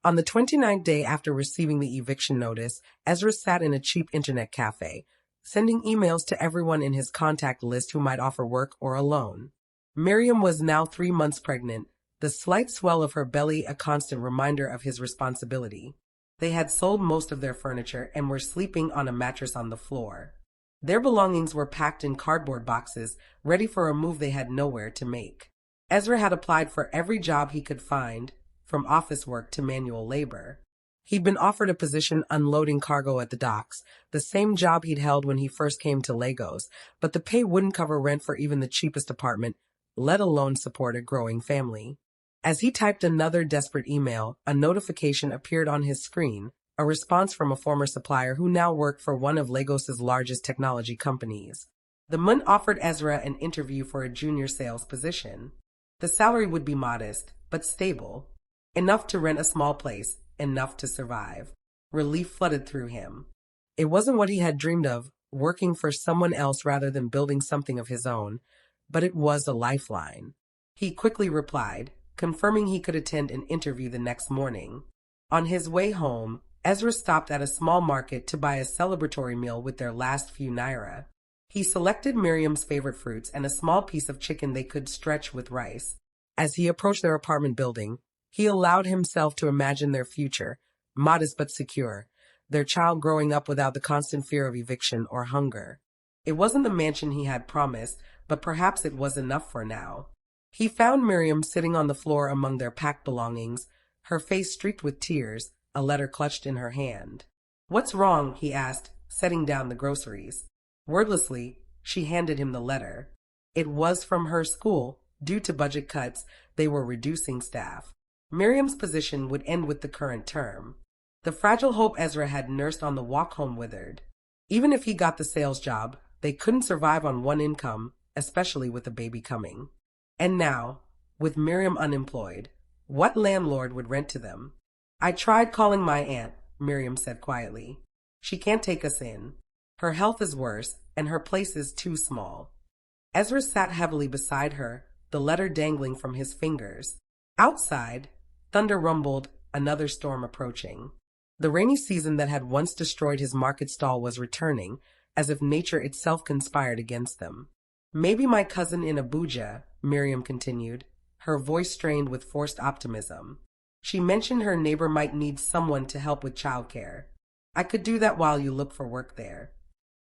On the 29th day after receiving the eviction notice, Ezra sat in a cheap internet cafe, sending emails to everyone in his contact list who might offer work or a loan. Miriam was now 3 months pregnant, the slight swell of her belly a constant reminder of his responsibility. They had sold most of their furniture and were sleeping on a mattress on the floor. Their belongings were packed in cardboard boxes, ready for a move they had nowhere to make. Ezra had applied for every job he could find, from office work to manual labor. He'd been offered a position unloading cargo at the docks, the same job he'd held when he first came to Lagos, but the pay wouldn't cover rent for even the cheapest apartment, let alone support a growing family. As he typed another desperate email, a notification appeared on his screen, a response from a former supplier who now worked for one of Lagos's largest technology companies. The MUN offered Ezra an interview for a junior sales position. The salary would be modest, but stable. Enough to rent a small place, enough to survive. Relief flooded through him. It wasn't what he had dreamed of, working for someone else rather than building something of his own, but it was a lifeline. He quickly replied, confirming he could attend an interview the next morning. On his way home, Ezra stopped at a small market to buy a celebratory meal with their last few naira. He selected Miriam's favorite fruits and a small piece of chicken they could stretch with rice. As he approached their apartment building, he allowed himself to imagine their future, modest but secure, their child growing up without the constant fear of eviction or hunger. It wasn't the mansion he had promised, but perhaps it was enough for now. He found Miriam sitting on the floor among their packed belongings, her face streaked with tears, a letter clutched in her hand. "What's wrong?" he asked, setting down the groceries. Wordlessly, she handed him the letter. It was from her school. Due to budget cuts, they were reducing staff. Miriam's position would end with the current term. The fragile hope Ezra had nursed on the walk home withered. Even if he got the sales job, they couldn't survive on one income, especially with a baby coming. And now, with Miriam unemployed, what landlord would rent to them? "I tried calling my aunt," Miriam said quietly. "She can't take us in. Her health is worse, and her place is too small." Ezra sat heavily beside her, the letter dangling from his fingers. Outside, thunder rumbled, another storm approaching. The rainy season that had once destroyed his market stall was returning, as if nature itself conspired against them. "Maybe my cousin in Abuja," Miriam continued, her voice strained with forced optimism. "She mentioned her neighbor might need someone to help with childcare. I could do that while you look for work there."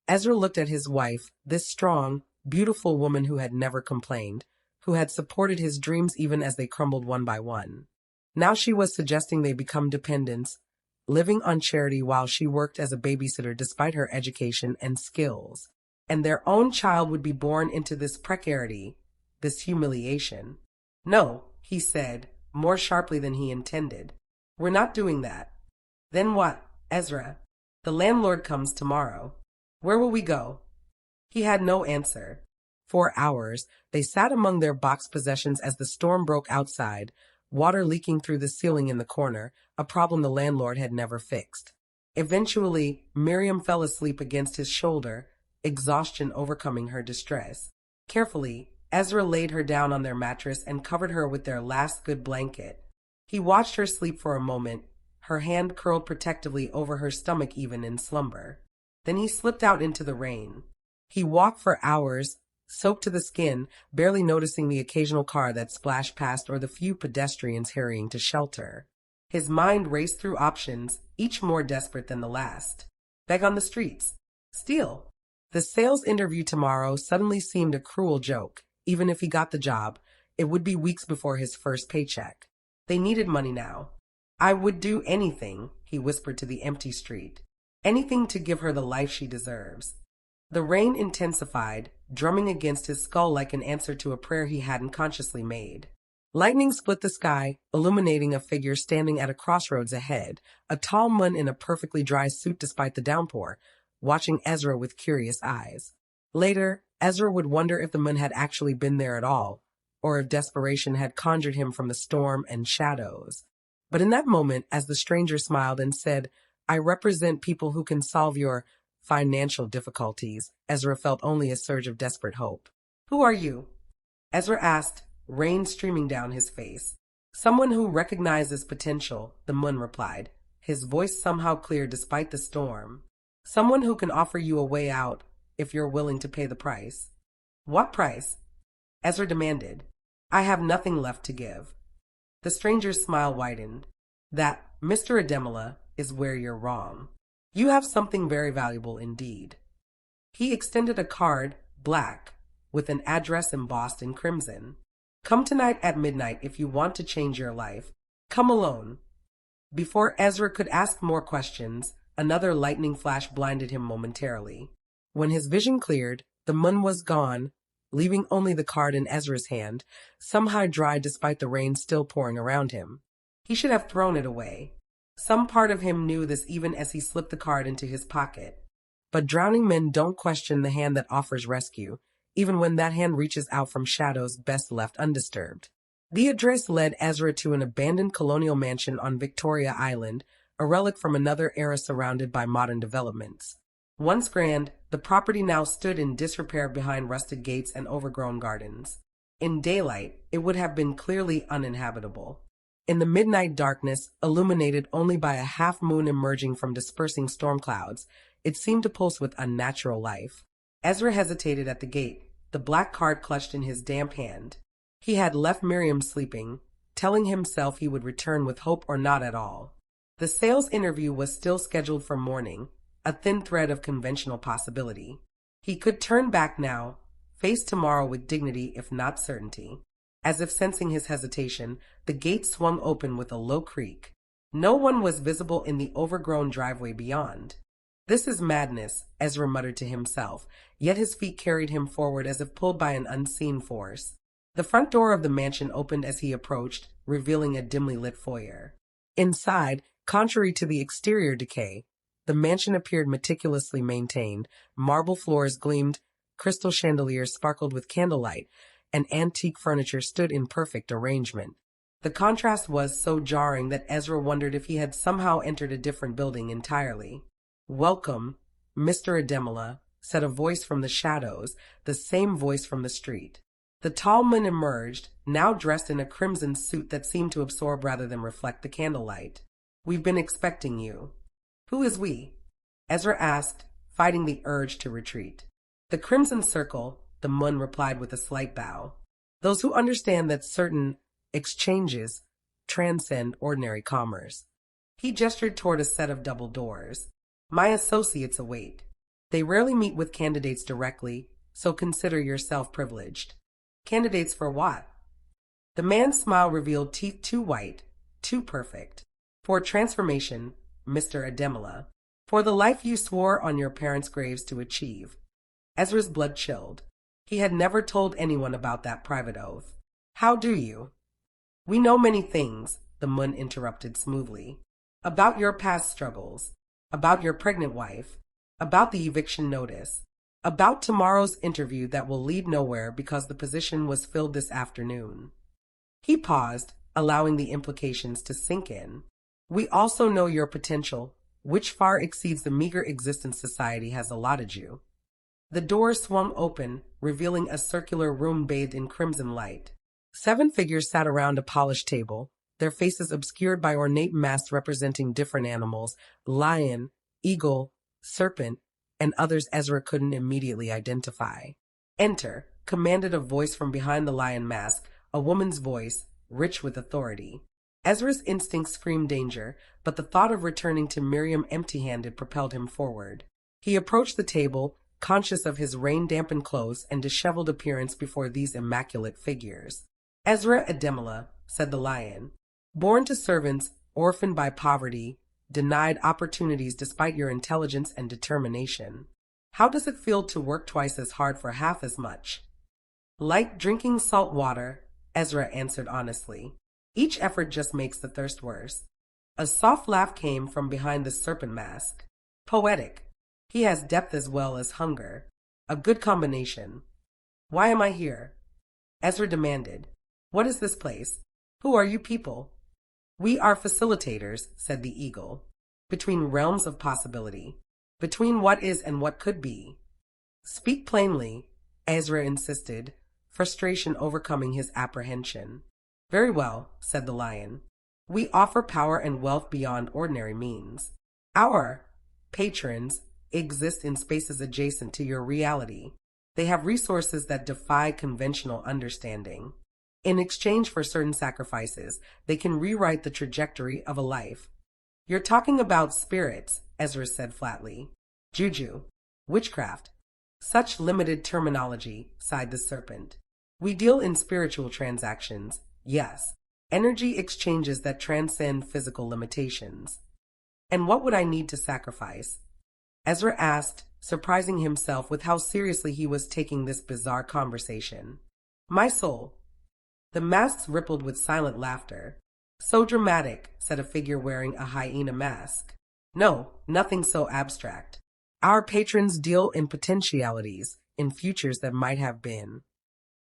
Ezra looked at his wife, this strong, beautiful woman who had never complained, who had supported his dreams even as they crumbled one by one. Now she was suggesting they become dependents, living on charity while she worked as a babysitter despite her education and skills. And their own child would be born into this precarity, this humiliation. "No," he said, more sharply than he intended. "We're not doing that." "Then what, Ezra? The landlord comes tomorrow. Where will we go?" He had no answer. For hours, they sat among their boxed possessions as the storm broke outside, water leaking through the ceiling in the corner, a problem the landlord had never fixed. Eventually, Miriam fell asleep against his shoulder, exhaustion overcoming her distress. Carefully, Ezra laid her down on their mattress and covered her with their last good blanket. He watched her sleep for a moment, her hand curled protectively over her stomach even in slumber. Then he slipped out into the rain. He walked for hours, soaked to the skin, barely noticing the occasional car that splashed past or the few pedestrians hurrying to shelter. His mind raced through options, each more desperate than the last. Beg on the streets. Steal. The sales interview tomorrow suddenly seemed a cruel joke. Even if he got the job, it would be weeks before his first paycheck. They needed money now. "I would do anything," he whispered to the empty street. "Anything to give her the life she deserves." The rain intensified, drumming against his skull like an answer to a prayer he hadn't consciously made. Lightning split the sky, illuminating a figure standing at a crossroads ahead, a tall man in a perfectly dry suit despite the downpour, watching Ezra with curious eyes. Later, Ezra would wonder if the man had actually been there at all, or if desperation had conjured him from the storm and shadows. But in that moment, as the stranger smiled and said, "I represent people who can solve your financial difficulties," Ezra felt only a surge of desperate hope. "Who are you?" Ezra asked, rain streaming down his face. Someone who recognizes potential, the moon replied, his voice somehow clear despite the storm. Someone who can offer you a way out if you're willing to pay the price. What price? Ezra demanded. I have nothing left to give. The stranger's smile widened. That, Mr. Ademola, is where you're wrong. You have something very valuable indeed. He extended a card, black, with an address embossed in crimson. Come tonight at midnight if you want to change your life. Come alone. Before Ezra could ask more questions, another lightning flash blinded him momentarily. When his vision cleared, the moon was gone, leaving only the card in Ezra's hand, somehow dry despite the rain still pouring around him. He should have thrown it away. Some part of him knew this even as he slipped the card into his pocket. But drowning men don't question the hand that offers rescue, even when that hand reaches out from shadows best left undisturbed. The address led Ezra to an abandoned colonial mansion on Victoria Island, a relic from another era surrounded by modern developments. Once grand, the property now stood in disrepair behind rusted gates and overgrown gardens. In daylight, it would have been clearly uninhabitable. In the midnight darkness, illuminated only by a half-moon emerging from dispersing storm clouds, it seemed to pulse with unnatural life. Ezra hesitated at the gate, the black card clutched in his damp hand. He had left Miriam sleeping, telling himself he would return with hope or not at all. The sales interview was still scheduled for morning, a thin thread of conventional possibility. He could turn back now, face tomorrow with dignity if not certainty. As if sensing his hesitation, the gate swung open with a low creak. No one was visible in the overgrown driveway beyond. This is madness, Ezra muttered to himself, yet his feet carried him forward as if pulled by an unseen force. The front door of the mansion opened as he approached, revealing a dimly lit foyer. Inside, contrary to the exterior decay, the mansion appeared meticulously maintained. Marble floors gleamed, crystal chandeliers sparkled with candlelight, and antique furniture stood in perfect arrangement. The contrast was so jarring that Ezra wondered if he had somehow entered a different building entirely. Welcome, Mr. Ademola, said a voice from the shadows, the same voice from the street. The tall man emerged, now dressed in a crimson suit that seemed to absorb rather than reflect the candlelight. We've been expecting you. Who is we? Ezra asked, fighting the urge to retreat. The Crimson Circle, the Mun replied with a slight bow. Those who understand that certain exchanges transcend ordinary commerce. He gestured toward a set of double doors. My associates await. They rarely meet with candidates directly, so consider yourself privileged. Candidates for what? The man's smile revealed teeth too white, too perfect. For transformation, Mr. Ademola. For the life you swore on your parents' graves to achieve. Ezra's blood chilled. He had never told anyone about that private oath. How do you? We know many things, the Mun interrupted smoothly. About your past struggles. About your pregnant wife. About the eviction notice. About tomorrow's interview that will lead nowhere because the position was filled this afternoon. He paused, allowing the implications to sink in. We also know your potential, which far exceeds the meager existence society has allotted you. The door swung open, revealing a circular room bathed in crimson light. 7 figures sat around a polished table, their faces obscured by ornate masks representing different animals, lion, eagle, serpent, and others Ezra couldn't immediately identify. Enter, commanded a voice from behind the lion mask, a woman's voice, rich with authority. Ezra's instincts screamed danger, but the thought of returning to Miriam empty-handed propelled him forward. He approached the table, conscious of his rain-dampened clothes and disheveled appearance before these immaculate figures. Ezra Ademola, said the lion, born to servants, orphaned by poverty, denied opportunities despite your intelligence and determination. How does it feel to work twice as hard for half as much? Like drinking salt water, Ezra answered honestly. Each effort just makes the thirst worse. A soft laugh came from behind the serpent mask. Poetic. He has depth as well as hunger. A good combination. Why am I here? Ezra demanded. What is this place? Who are you people? We are facilitators, said the eagle. Between realms of possibility. Between what is and what could be. Speak plainly, Ezra insisted, frustration overcoming his apprehension. Very well, said the lion. We offer power and wealth beyond ordinary means. Our patrons exist in spaces adjacent to your reality. They have resources that defy conventional understanding. In exchange for certain sacrifices, they can rewrite the trajectory of a life. You're talking about spirits, Ezra said flatly. Juju. Witchcraft. Such limited terminology, sighed the serpent. We deal in spiritual transactions, yes. Energy exchanges that transcend physical limitations. And what would I need to sacrifice? Ezra asked, surprising himself with how seriously he was taking this bizarre conversation. My soul. The masks rippled with silent laughter. So dramatic, said a figure wearing a hyena mask. No, nothing so abstract. Our patrons deal in potentialities, in futures that might have been.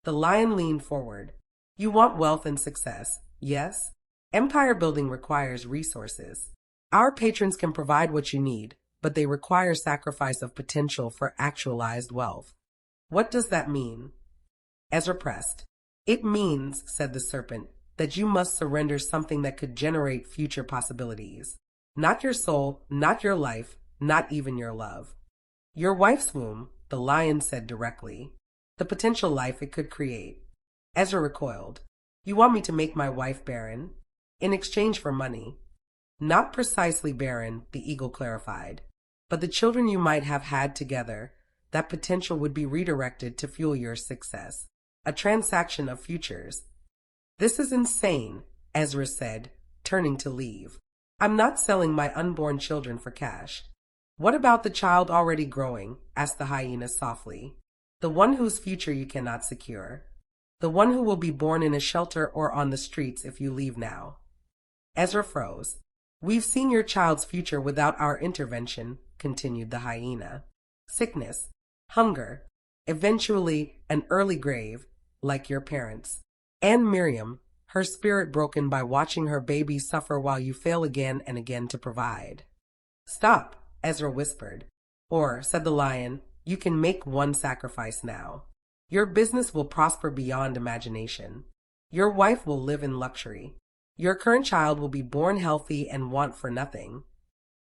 The lion leaned forward. You want wealth and success, yes? Empire building requires resources. Our patrons can provide what you need, but they require sacrifice of potential for actualized wealth. What does that mean? Ezra pressed. It means, said the serpent, that you must surrender something that could generate future possibilities. Not your soul, not your life, not even your love. Your wife's womb, the lion said directly. The potential life it could create. Ezra recoiled. You want me to make my wife barren? In exchange for money. Not precisely barren, the eagle clarified. But the children you might have had together, that potential would be redirected to fuel your success. A transaction of futures. This is insane, Ezra said, turning to leave. I'm not selling my unborn children for cash. What about the child already growing? Asked the hyena softly. The one whose future you cannot secure. The one who will be born in a shelter or on the streets if you leave now. Ezra froze. We've seen your child's future without our intervention, continued the hyena. Sickness, hunger, eventually an early grave, like your parents. And Miriam, her spirit broken by watching her baby suffer while you fail again and again to provide. Stop, Ezra whispered. Or, said the lion, you can make one sacrifice now. Your business will prosper beyond imagination. Your wife will live in luxury. Your current child will be born healthy and want for nothing.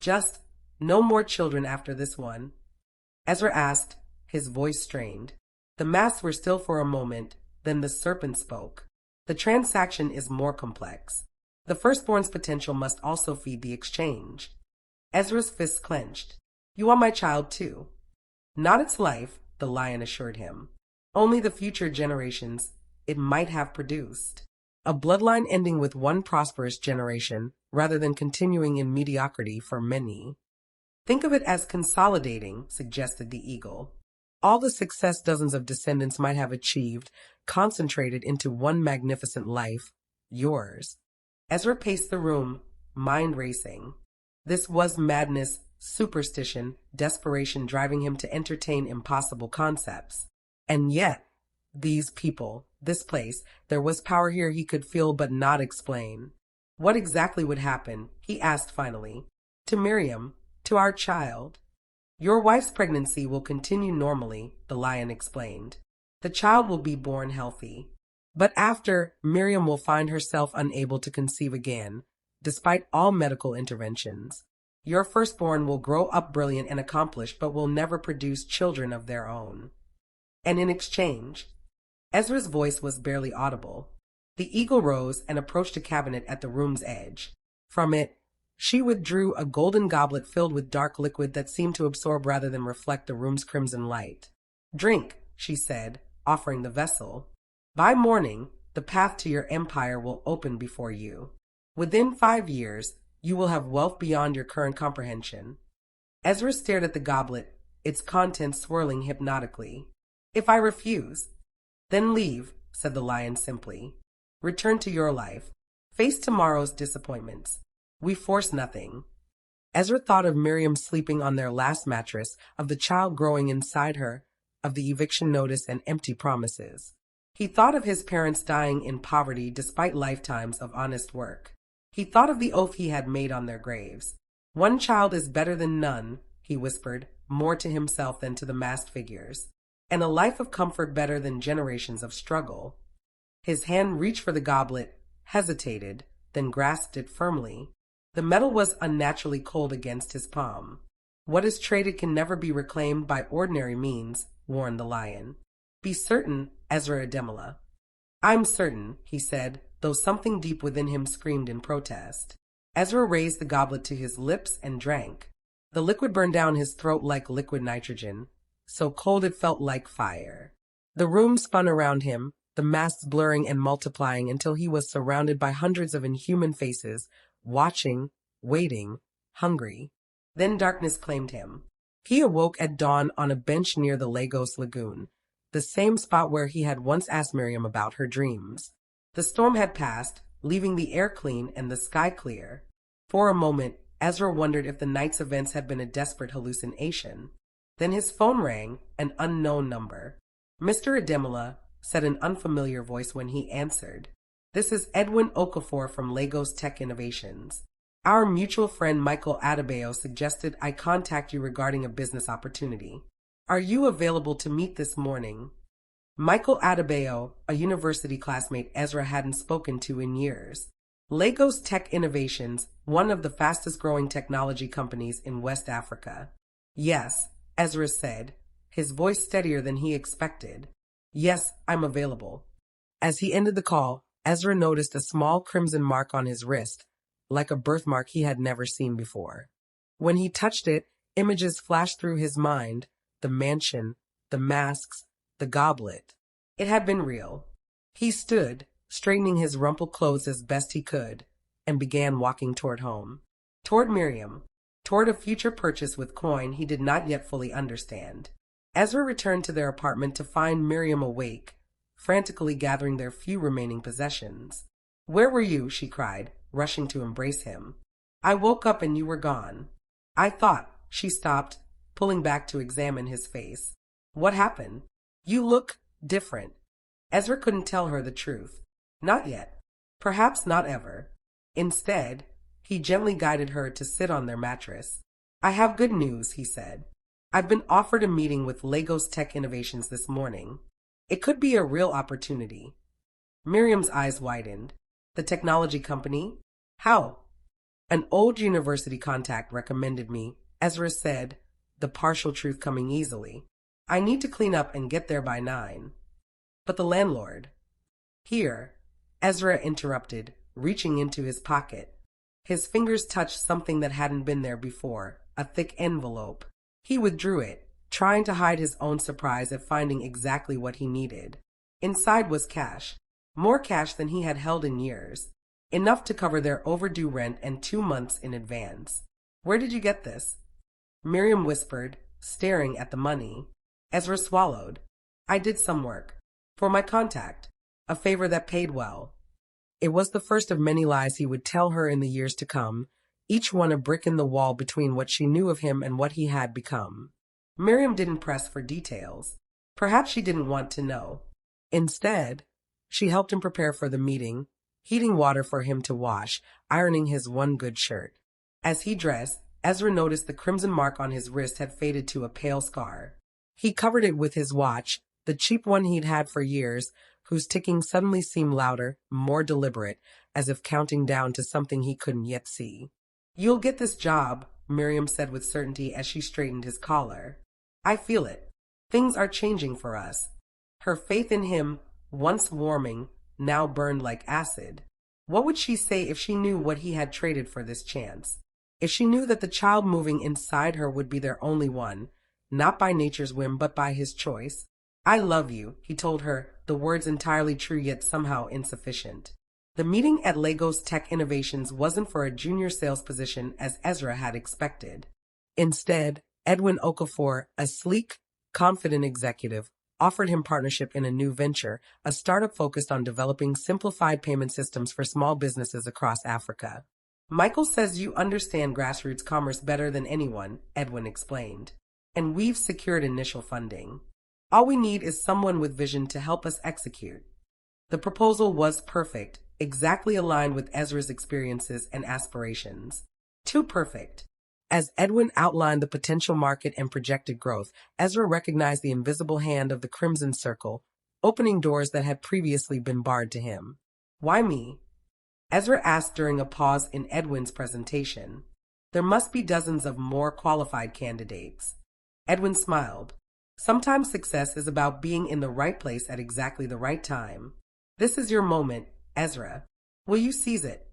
Just no more children after this one. Ezra asked, his voice strained. The masks were still for a moment, then the serpent spoke. The transaction is more complex. The firstborn's potential must also feed the exchange. Ezra's fists clenched. You want my child too? Not its life, the lion assured him. Only the future generations it might have produced. A bloodline ending with one prosperous generation, rather than continuing in mediocrity for many. Think of it as consolidating, suggested the eagle. All the success dozens of descendants might have achieved, concentrated into one magnificent life, yours. Ezra paced the room, mind racing. This was madness, superstition, desperation driving him to entertain impossible concepts. And yet, these people, this place, there was power here he could feel but not explain. What exactly would happen, he asked finally. To Miriam, to our child. Your wife's pregnancy will continue normally, the lion explained. The child will be born healthy. But after, Miriam will find herself unable to conceive again, despite all medical interventions. Your firstborn will grow up brilliant and accomplished but will never produce children of their own. And in exchange, Ezra's voice was barely audible. The eagle rose and approached a cabinet at the room's edge. From it, she withdrew a golden goblet filled with dark liquid that seemed to absorb rather than reflect the room's crimson light. Drink, she said, offering the vessel. By morning, the path to your empire will open before you. Within 5 years, you will have wealth beyond your current comprehension. Ezra stared at the goblet, its contents swirling hypnotically. If I refuse, then leave, said the lion simply. Return to your life. Face tomorrow's disappointments. We force nothing. Ezra thought of Miriam sleeping on their last mattress, of the child growing inside her, of the eviction notice and empty promises. He thought of his parents dying in poverty despite lifetimes of honest work. He thought of the oath he had made on their graves. One child is better than none, he whispered, more to himself than to the masked figures. And a life of comfort better than generations of struggle. His hand reached for the goblet, hesitated, then grasped it firmly. The metal was unnaturally cold against his palm. What is traded can never be reclaimed by ordinary means, warned the lion. Be certain, Ezra Ademola. I'm certain, he said, though something deep within him screamed in protest. Ezra raised the goblet to his lips and drank. The liquid burned down his throat like liquid nitrogen, so cold it felt like fire. The room spun around him, the masks blurring and multiplying until he was surrounded by hundreds of inhuman faces, watching, waiting, hungry. Then darkness claimed him. He awoke at dawn on a bench near the Lagos Lagoon, the same spot where he had once asked Miriam about her dreams. The storm had passed, leaving the air clean and the sky clear. For a moment, Ezra wondered if the night's events had been a desperate hallucination. Then his phone rang, an unknown number. Mr. Ademola, said an unfamiliar voice when he answered. This is Edwin Okafor from Lagos Tech Innovations. Our mutual friend Michael Adebayo suggested I contact you regarding a business opportunity. Are you available to meet this morning? Michael Adebayo, a university classmate Ezra hadn't spoken to in years. Lagos Tech Innovations, one of the fastest growing technology companies in West Africa. Yes, Ezra said, his voice steadier than he expected. Yes, I'm available. As he ended the call, Ezra noticed a small crimson mark on his wrist, like a birthmark he had never seen before. When he touched it, images flashed through his mind, the mansion, the masks, the goblet. It had been real. He stood, straightening his rumpled clothes as best he could, and began walking toward home. Toward Miriam. Toward a future purchase with coin he did not yet fully understand. Ezra returned to their apartment to find Miriam awake, frantically gathering their few remaining possessions. Where were you? She cried, rushing to embrace him. I woke up and you were gone. I thought. She stopped, pulling back to examine his face. What happened? You look different. Ezra couldn't tell her the truth. Not yet. Perhaps not ever. Instead, he gently guided her to sit on their mattress. I have good news, he said. I've been offered a meeting with Lagos Tech Innovations this morning. It could be a real opportunity. Miriam's eyes widened. The technology company? How? An old university contact recommended me, Ezra said, the partial truth coming easily. I need to clean up and get there by 9. But the landlord. Here, Ezra interrupted, reaching into his pocket. His fingers touched something that hadn't been there before, a thick envelope. He withdrew it, trying to hide his own surprise at finding exactly what he needed. Inside was cash. More cash than he had held in years. Enough to cover their overdue rent and 2 months in advance. Where did you get this? Miriam whispered, staring at the money. Ezra swallowed. I did some work. For my contact. A favor that paid well. It was the first of many lies he would tell her in the years to come, each one a brick in the wall between what she knew of him and what he had become. Miriam didn't press for details. Perhaps she didn't want to know. Instead, she helped him prepare for the meeting, heating water for him to wash, ironing his one good shirt. As he dressed, Ezra noticed the crimson mark on his wrist had faded to a pale scar. He covered it with his watch, the cheap one he'd had for years, whose ticking suddenly seemed louder, more deliberate, as if counting down to something he couldn't yet see. You'll get this job, Miriam said with certainty as she straightened his collar. I feel it. Things are changing for us. Her faith in him, once warming, now burned like acid. What would she say if she knew what he had traded for this chance? If she knew that the child moving inside her would be their only one, not by nature's whim but by his choice? I love you, he told her, the words entirely true yet somehow insufficient. The meeting at Lagos Tech Innovations wasn't for a junior sales position as Ezra had expected. Instead, Edwin Okafor, a sleek, confident executive, offered him partnership in a new venture, a startup focused on developing simplified payment systems for small businesses across Africa. Michael says you understand grassroots commerce better than anyone, Edwin explained. And we've secured initial funding. All we need is someone with vision to help us execute. The proposal was perfect, exactly aligned with Ezra's experiences and aspirations. Too perfect. As Edwin outlined the potential market and projected growth, Ezra recognized the invisible hand of the Crimson Circle, opening doors that had previously been barred to him. "Why me?" Ezra asked during a pause in Edwin's presentation. "There must be dozens of more qualified candidates." Edwin smiled. "Sometimes success is about being in the right place at exactly the right time. This is your moment, Ezra. Will you seize it?"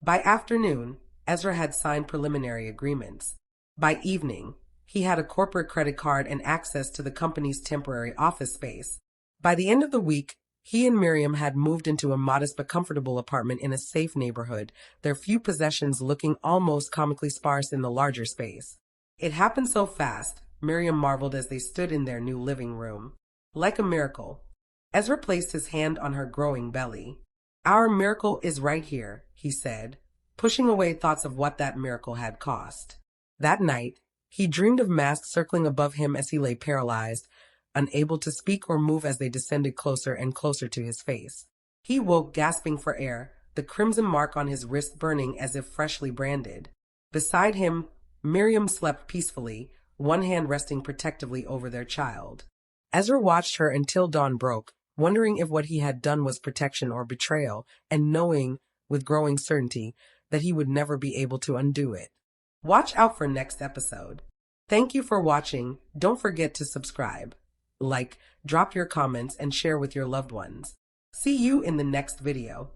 By afternoon, Ezra had signed preliminary agreements. By evening, he had a corporate credit card and access to the company's temporary office space. By the end of the week, he and Miriam had moved into a modest but comfortable apartment in a safe neighborhood, their few possessions looking almost comically sparse in the larger space. It happened so fast, Miriam marveled as they stood in their new living room. Like a miracle. Ezra placed his hand on her growing belly. "Our miracle is right here," he said, pushing away thoughts of what that miracle had cost. That night, he dreamed of masks circling above him as he lay paralyzed, unable to speak or move as they descended closer and closer to his face. He woke gasping for air, the crimson mark on his wrist burning as if freshly branded. Beside him, Miriam slept peacefully, one hand resting protectively over their child. Ezra watched her until dawn broke, wondering if what he had done was protection or betrayal, and knowing, with growing certainty, that he would never be able to undo it. Watch out for next episode. Thank you for watching. Don't forget to subscribe, like, drop your comments, and share with your loved ones. See you in the next video.